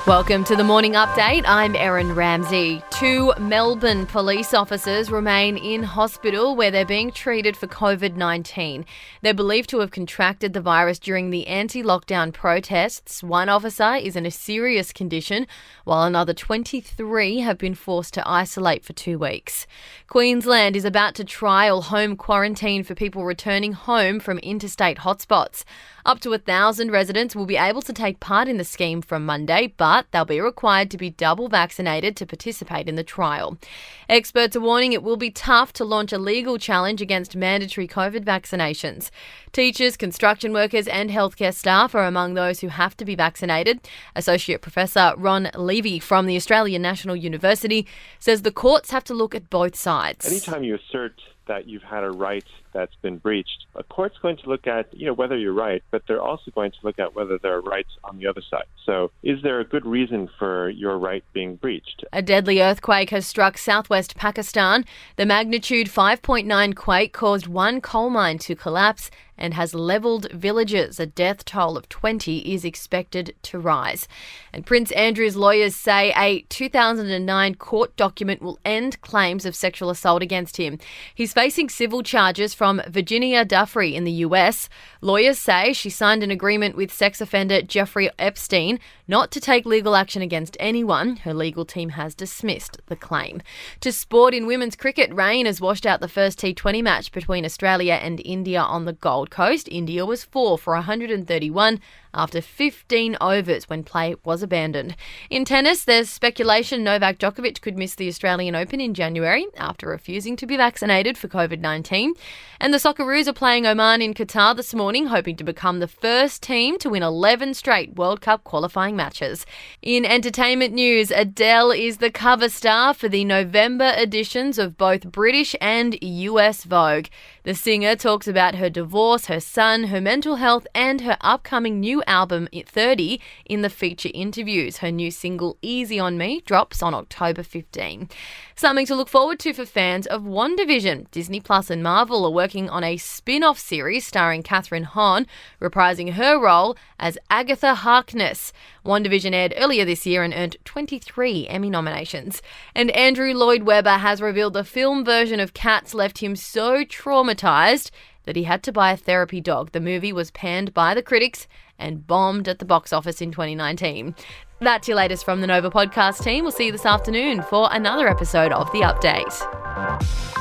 Welcome to the Morning Update. I'm Erin Ramsey. 2 Melbourne police officers remain in hospital where they're being treated for Covid-19. They're believed to have contracted the virus during the anti-lockdown protests. One officer is in a serious condition, while another 23 have been forced to isolate for 2 weeks. Queensland is about to trial home quarantine for people returning home from interstate hotspots. Up to 1,000 residents will be able to take part in the scheme from Monday, but they'll be required to be double vaccinated to participate in the trial. Experts are warning it will be tough to launch a legal challenge against mandatory COVID vaccinations. Teachers, construction workers and healthcare staff are among those who have to be vaccinated. Associate Professor Ron Levy from the Australian National University says the courts have to look at both sides. Anytime you assert that you've had a right that's been breached, a court's going to look at, whether you're right, but they're also going to look at whether there are rights on the other side. So is there a good reason for your right being breached? A deadly earthquake has struck southwest Pakistan. The magnitude 5.9 quake caused one coal mine to collapse and has levelled villages. A death toll of 20 is expected to rise. And Prince Andrew's lawyers say a 2009 court document will end claims of sexual assault against him. He's facing civil charges from Virginia Giuffre in the US. Lawyers say she signed an agreement with sex offender Jeffrey Epstein not to take legal action against anyone. Her legal team has dismissed the claim. To sport, in women's cricket, rain has washed out the first T20 match between Australia and India on the Gold Coast. India was 4 for 131 after 15 overs when play was abandoned. In tennis, there's speculation Novak Djokovic could miss the Australian Open in January after refusing to be vaccinated for COVID-19. And the Socceroos are playing Oman in Qatar this morning, hoping to become the first team to win 11 straight World Cup qualifying matches. In entertainment news, Adele is the cover star for the November editions of both British and US Vogue. The singer talks about her divorce, her son, her mental health, and her upcoming new album 30 in the feature interviews. Her new single Easy on Me drops on October 15. Something to look forward to for fans of WandaVision. Disney Plus and Marvel are working on a spin-off series starring Catherine Hahn, reprising her role as Agatha Harkness. WandaVision aired earlier this year and earned 23 Emmy nominations. And Andrew Lloyd Webber has revealed the film version of Cats left him so traumatised that he had to buy a therapy dog. The movie was panned by the critics and bombed at the box office in 2019. That's your latest from the Nova podcast team. We'll see you this afternoon for another episode of The Update.